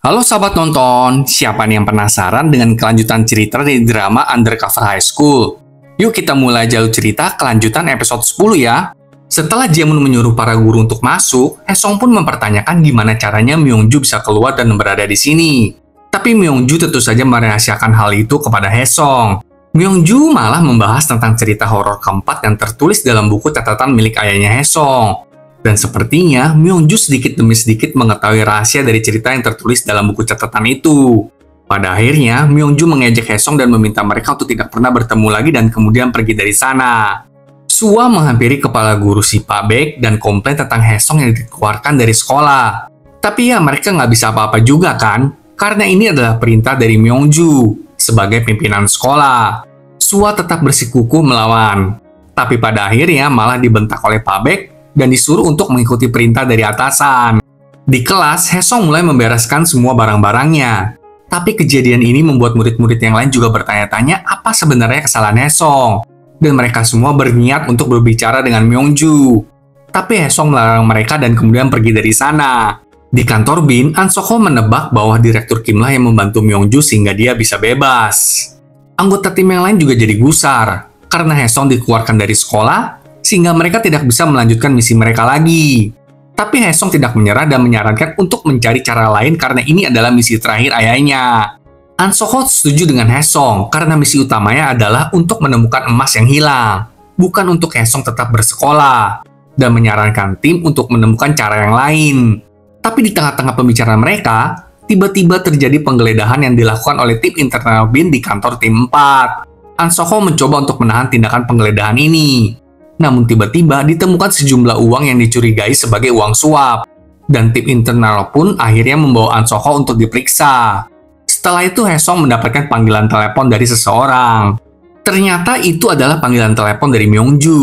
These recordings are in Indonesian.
Halo sahabat nonton, siapa nih yang penasaran dengan kelanjutan cerita dari drama Undercover High School? Yuk kita mulai jalur cerita kelanjutan episode 10 ya. Setelah Jaemun menyuruh para guru untuk masuk, Haesung pun mempertanyakan gimana caranya Myungju bisa keluar dan berada di sini. Tapi Myungju tentu saja merahasiakan hal itu kepada Haesung. Myungju malah membahas tentang cerita horor keempat yang tertulis dalam buku catatan milik ayahnya Haesung. Dan sepertinya, Myungju sedikit demi sedikit mengetahui rahasia dari cerita yang tertulis dalam buku catatan itu. Pada akhirnya, Myungju mengejek Haesung dan meminta mereka untuk tidak pernah bertemu lagi dan kemudian pergi dari sana. Suwa menghampiri kepala guru si Pak Baek dan komplain tentang Haesung yang dikeluarkan dari sekolah. Tapi ya mereka nggak bisa apa-apa juga kan, karena ini adalah perintah dari Myungju sebagai pimpinan sekolah. Suwa tetap bersikukuh melawan. Tapi pada akhirnya malah dibentak oleh Pak Baek dan disuruh untuk mengikuti perintah dari atasan. Di kelas, Haesung mulai membereskan semua barang-barangnya. Tapi kejadian ini membuat murid-murid yang lain juga bertanya-tanya apa sebenarnya kesalahan Haesung. Dan mereka semua berniat untuk berbicara dengan Myungju. Tapi Haesung melarang mereka dan kemudian pergi dari sana. Di kantor BIN, An Sok-ho menebak bahwa Direktur Kim lah yang membantu Myungju sehingga dia bisa bebas. Anggota tim yang lain juga jadi gusar, karena Haesung dikeluarkan dari sekolah, sehingga mereka tidak bisa melanjutkan misi mereka lagi. Tapi Haesung tidak menyerah dan menyarankan untuk mencari cara lain karena ini adalah misi terakhir ayahnya. An Sok-ho setuju dengan Haesung karena misi utamanya adalah untuk menemukan emas yang hilang, bukan untuk Haesung tetap bersekolah, dan menyarankan tim untuk menemukan cara yang lain. Tapi di tengah-tengah pembicaraan mereka, tiba-tiba terjadi penggeledahan yang dilakukan oleh tim internal BIN di kantor tim 4. An Sok-ho mencoba untuk menahan tindakan penggeledahan ini. Namun tiba-tiba ditemukan sejumlah uang yang dicurigai sebagai uang suap. Dan tim internal pun akhirnya membawa An Sok-ho untuk diperiksa. Setelah itu Haesung mendapatkan panggilan telepon dari seseorang. Ternyata itu adalah panggilan telepon dari Myungju.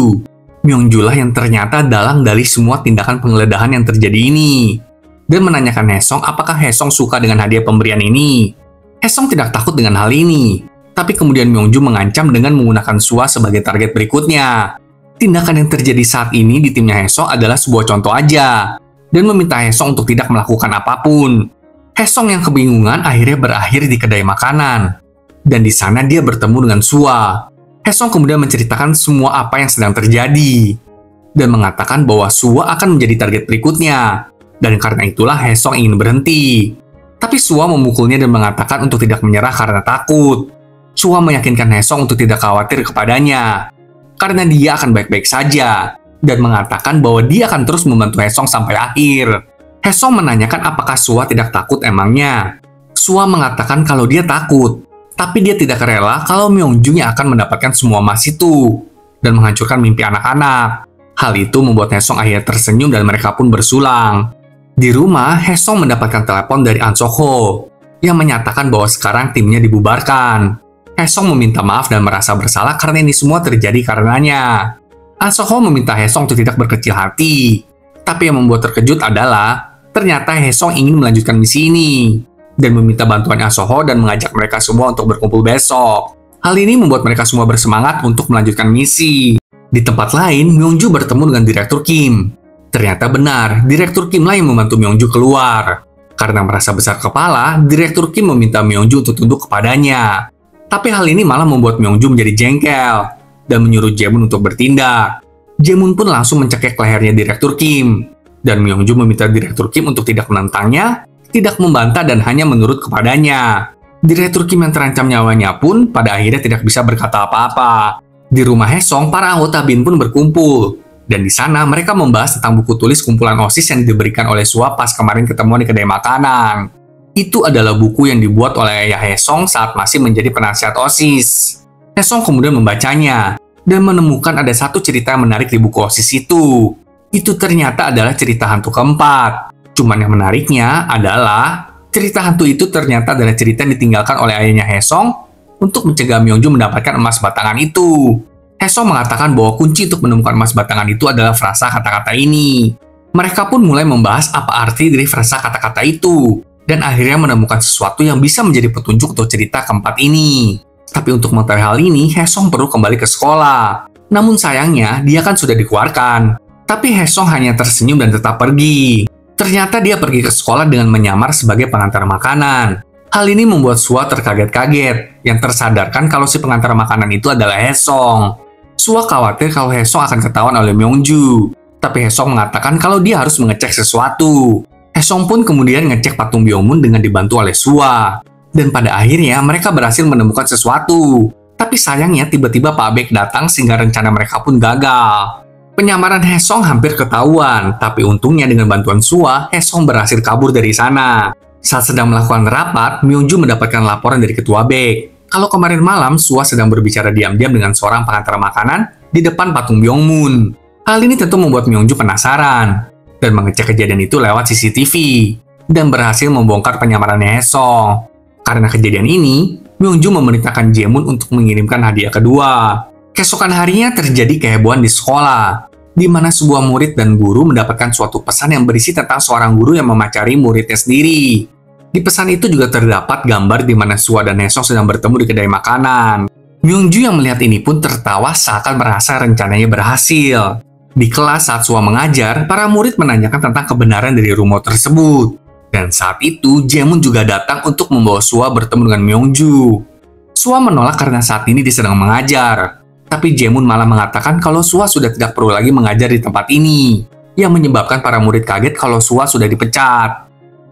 Myungju lah yang ternyata dalang dari semua tindakan penggeledahan yang terjadi ini. Dan menanyakan Haesung apakah Haesung suka dengan hadiah pemberian ini. Haesung tidak takut dengan hal ini. Tapi kemudian Myungju mengancam dengan menggunakan Suwa sebagai target berikutnya. Tindakan yang terjadi saat ini di timnya Haesung adalah sebuah contoh aja, dan meminta Haesung untuk tidak melakukan apapun. Haesung yang kebingungan akhirnya berakhir di kedai makanan, dan di sana dia bertemu dengan Suwa. Haesung kemudian menceritakan semua apa yang sedang terjadi, dan mengatakan bahwa Suwa akan menjadi target berikutnya, dan karena itulah Haesung ingin berhenti. Tapi Suwa memukulnya dan mengatakan untuk tidak menyerah karena takut. Suwa meyakinkan Haesung untuk tidak khawatir kepadanya, karena dia akan baik-baik saja, dan mengatakan bahwa dia akan terus membantu Haesung sampai akhir. Haesung menanyakan apakah Suwa tidak takut emangnya. Suwa mengatakan kalau dia takut, tapi dia tidak rela kalau Myungju yang akan mendapatkan semua emas itu, dan menghancurkan mimpi anak-anak. Hal itu membuat Haesung akhirnya tersenyum dan mereka pun bersulang. Di rumah, Haesung mendapatkan telepon dari An Sok-ho, yang menyatakan bahwa sekarang timnya dibubarkan. Haesung meminta maaf dan merasa bersalah karena ini semua terjadi karenanya. An Sok-ho meminta Haesung untuk tidak berkecil hati. Tapi yang membuat terkejut adalah, ternyata Haesung ingin melanjutkan misi ini, dan meminta bantuan An Sok-ho dan mengajak mereka semua untuk berkumpul besok. Hal ini membuat mereka semua bersemangat untuk melanjutkan misi. Di tempat lain, Myungju bertemu dengan Direktur Kim. Ternyata benar, Direktur Kim lah yang membantu Myungju keluar. Karena merasa besar kepala, Direktur Kim meminta Myungju untuk tunduk kepadanya. Tapi hal ini malah membuat Myungju menjadi jengkel dan menyuruh Jaemun untuk bertindak. Jaemun pun langsung mencekik lehernya Direktur Kim. Dan Myungju meminta Direktur Kim untuk tidak menentangnya, tidak membantah dan hanya menurut kepadanya. Direktur Kim yang terancam nyawanya pun pada akhirnya tidak bisa berkata apa-apa. Di rumah Haesung, para anggota BIN pun berkumpul. Dan di sana mereka membahas tentang buku tulis kumpulan OSIS yang diberikan oleh Suwa pas kemarin ketemuan di kedai makanan. Itu adalah buku yang dibuat oleh ayah Haesung saat masih menjadi penasihat OSIS. Haesung kemudian membacanya, dan menemukan ada satu cerita yang menarik di buku OSIS itu. Itu ternyata adalah cerita hantu keempat. Cuman yang menariknya adalah, cerita hantu itu ternyata adalah cerita yang ditinggalkan oleh ayahnya Haesung untuk mencegah Myungju mendapatkan emas batangan itu. Haesung mengatakan bahwa kunci untuk menemukan emas batangan itu adalah frasa kata-kata ini. Mereka pun mulai membahas apa arti dari frasa kata-kata itu, dan akhirnya menemukan sesuatu yang bisa menjadi petunjuk untuk cerita keempat ini. Tapi untuk mengetahui hal ini, Haesung perlu kembali ke sekolah. Namun sayangnya, dia kan sudah dikeluarkan. Tapi Haesung hanya tersenyum dan tetap pergi. Ternyata dia pergi ke sekolah dengan menyamar sebagai pengantar makanan. Hal ini membuat Sua terkaget-kaget, yang tersadarkan kalau si pengantar makanan itu adalah Haesong. Sua khawatir kalau Haesong akan ketahuan oleh Myungju, tapi Haesong mengatakan kalau dia harus mengecek sesuatu. Haesong pun kemudian ngecek patung Byungmun dengan dibantu oleh Sua. Dan pada akhirnya mereka berhasil menemukan sesuatu. Tapi sayangnya tiba-tiba Pak Baek datang sehingga rencana mereka pun gagal. Penyamaran Haesong hampir ketahuan, tapi untungnya dengan bantuan Sua, Haesong berhasil kabur dari sana. Saat sedang melakukan rapat, Myungju mendapatkan laporan dari ketua Baek. Kalau kemarin malam, Sua sedang berbicara diam-diam dengan seorang pengantar makanan di depan patung Byungmun. Hal ini tentu membuat Myungju penasaran dan mengecek kejadian itu lewat CCTV dan berhasil membongkar penyamarannya Haesong. Karena kejadian ini, Myungju memerintahkan Jaemun untuk mengirimkan hadiah kedua. Keesokan harinya terjadi kehebohan di sekolah, di mana sebuah murid dan guru mendapatkan suatu pesan yang berisi tentang seorang guru yang memacari muridnya sendiri. Di pesan itu juga terdapat gambar di mana Sua dan Haesong sedang bertemu di kedai makanan. Myungju yang melihat ini pun tertawa seakan merasa rencananya berhasil. Di kelas saat Sua mengajar, para murid menanyakan tentang kebenaran dari rumor tersebut. Dan saat itu, Jaemun juga datang untuk membawa Sua bertemu dengan Myungju. Sua menolak karena saat ini dia sedang mengajar. Tapi Jaemun malah mengatakan kalau Sua sudah tidak perlu lagi mengajar di tempat ini, yang menyebabkan para murid kaget kalau Sua sudah dipecat.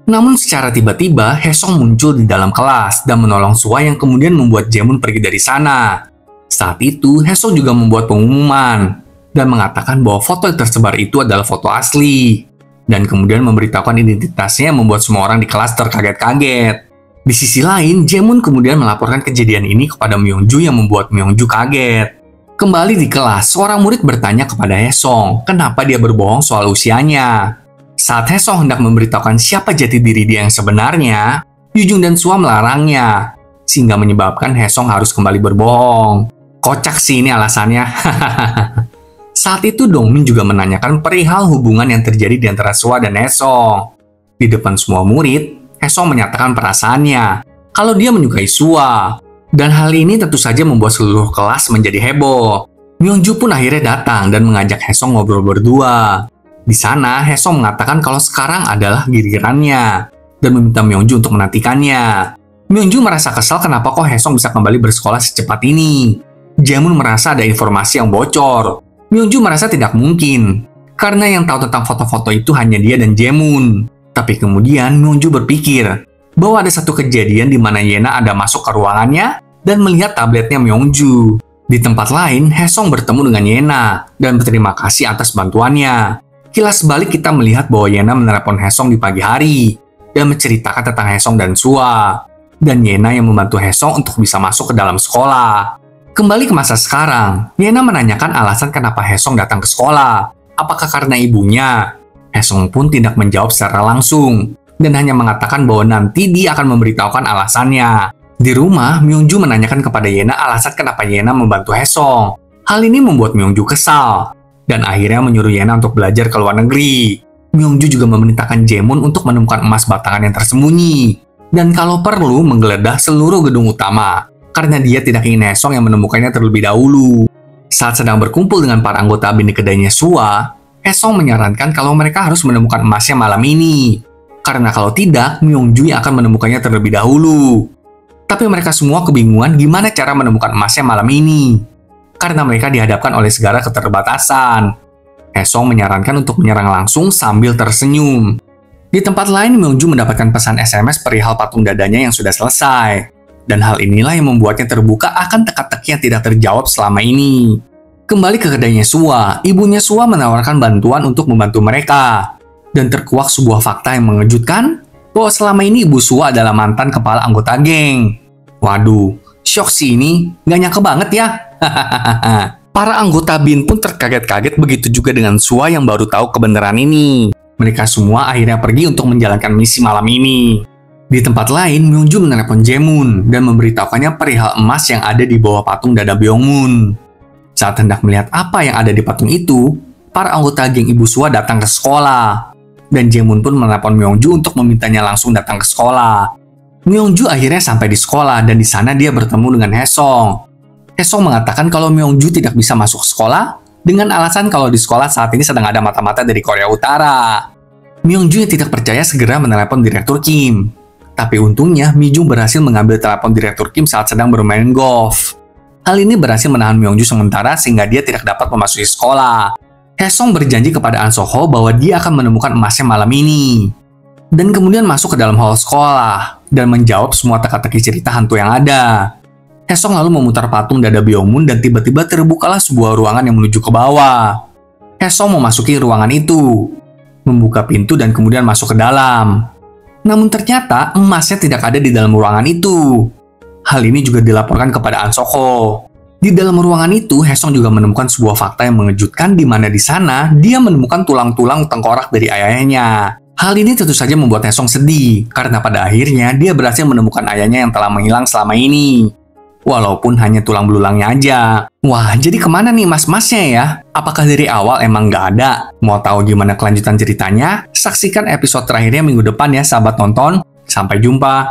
Namun secara tiba-tiba, Haesong muncul di dalam kelas dan menolong Sua yang kemudian membuat Jaemun pergi dari sana. Saat itu, Haesong juga membuat pengumuman dan mengatakan bahwa foto yang tersebar itu adalah foto asli, dan kemudian memberitahukan identitasnya yang membuat semua orang di kelas terkaget-kaget. Di sisi lain, Jaemun kemudian melaporkan kejadian ini kepada Myungju yang membuat Myungju kaget. Kembali di kelas, seorang murid bertanya kepada Haesong kenapa dia berbohong soal usianya. Saat Haesong hendak memberitahukan siapa jati diri dia yang sebenarnya, Yujung dan Sua melarangnya, sehingga menyebabkan Haesong harus kembali berbohong. Kocak sih ini alasannya. Saat itu Dongmin juga menanyakan perihal hubungan yang terjadi di antara Sua dan Haesong. Di depan semua murid, Haesong menyatakan perasaannya kalau dia menyukai Sua. Dan hal ini tentu saja membuat seluruh kelas menjadi heboh. Myungju pun akhirnya datang dan mengajak Haesong ngobrol berdua. Di sana, Haesong mengatakan kalau sekarang adalah gilirannya dan meminta Myungju untuk menantikannya. Myungju merasa kesal kenapa kok Haesong bisa kembali bersekolah secepat ini. Jaemun merasa ada informasi yang bocor. Myungju merasa tidak mungkin, karena yang tahu tentang foto-foto itu hanya dia dan Jaemun. Tapi kemudian Myungju berpikir bahwa ada satu kejadian di mana Yena ada masuk ke ruangannya dan melihat tabletnya Myungju. Di tempat lain, Haesong bertemu dengan Yena dan berterima kasih atas bantuannya. Kilas balik kita melihat bahwa Yena menelepon Haesong di pagi hari dan menceritakan tentang Haesong dan Sua. Dan Yena yang membantu Haesong untuk bisa masuk ke dalam sekolah. Kembali ke masa sekarang, Yena menanyakan alasan kenapa Haesong datang ke sekolah. Apakah karena ibunya? Haesong pun tidak menjawab secara langsung dan hanya mengatakan bahwa nanti dia akan memberitahukan alasannya. Di rumah, Myungju menanyakan kepada Yena alasan kenapa Yena membantu Haesong. Hal ini membuat Myungju kesal, dan akhirnya menyuruh Yena untuk belajar ke luar negeri. Myungju juga memerintahkan Jaemun untuk menemukan emas batangan yang tersembunyi, dan kalau perlu menggeledah seluruh gedung utama, karena dia tidak ingin Haesong yang menemukannya terlebih dahulu. Saat sedang berkumpul dengan para anggota BIN di kedainya Sua, Haesong menyarankan kalau mereka harus menemukan emasnya malam ini, karena kalau tidak, Myungju yang akan menemukannya terlebih dahulu. Tapi mereka semua kebingungan gimana cara menemukan emasnya malam ini, karena mereka dihadapkan oleh segala keterbatasan. Haesong menyarankan untuk menyerang langsung sambil tersenyum. Di tempat lain, Myungju mendapatkan pesan SMS perihal patung dadanya yang sudah selesai. Dan hal inilah yang membuatnya terbuka akan teka-teki yang tidak terjawab selama ini. Kembali ke kedainya Sua, ibunya Sua menawarkan bantuan untuk membantu mereka. Dan terkuak sebuah fakta yang mengejutkan, bahwa selama ini ibu Sua adalah mantan kepala anggota geng. Waduh, syok sih ini, nggak nyangka banget ya. Para anggota BIN pun terkaget-kaget, begitu juga dengan Sua yang baru tahu kebenaran ini. Mereka semua akhirnya pergi untuk menjalankan misi malam ini. Di tempat lain, Myungju menelepon Jaemun dan memberitahukannya perihal emas yang ada di bawah patung dada Byungmun. Saat hendak melihat apa yang ada di patung itu, para anggota geng ibu Sua datang ke sekolah. Dan Jaemun pun menelepon Myungju untuk memintanya langsung datang ke sekolah. Myungju akhirnya sampai di sekolah dan di sana dia bertemu dengan Haesong. Haesong mengatakan kalau Myungju tidak bisa masuk sekolah dengan alasan kalau di sekolah saat ini sedang ada mata-mata dari Korea Utara. Myungju yang tidak percaya segera menelepon Direktur Kim. Tapi untungnya, Mi-jung berhasil mengambil telepon Direktur Kim saat sedang bermain golf. Hal ini berhasil menahan Myungju sementara sehingga dia tidak dapat memasuki sekolah. Haesung berjanji kepada An So-ho bahwa dia akan menemukan emasnya malam ini. Dan kemudian masuk ke dalam hall sekolah dan menjawab semua teka-teki cerita hantu yang ada. Haesung lalu memutar patung dada Byung-moon dan tiba-tiba terbukalah sebuah ruangan yang menuju ke bawah. Haesung memasuki ruangan itu, membuka pintu dan kemudian masuk ke dalam. Namun ternyata emasnya tidak ada di dalam ruangan itu. Hal ini juga dilaporkan kepada An So-ho. Di dalam ruangan itu, Haesung juga menemukan sebuah fakta yang mengejutkan di mana di sana dia menemukan tulang-tulang tengkorak dari ayahnya. Hal ini tentu saja membuat Haesung sedih, karena pada akhirnya dia berhasil menemukan ayahnya yang telah menghilang selama ini. Walaupun hanya tulang belulangnya aja. Wah, jadi kemana nih mas-masnya ya? Apakah dari awal emang nggak ada? Mau tahu gimana kelanjutan ceritanya? Saksikan episode terakhirnya minggu depan ya sahabat nonton. Sampai jumpa.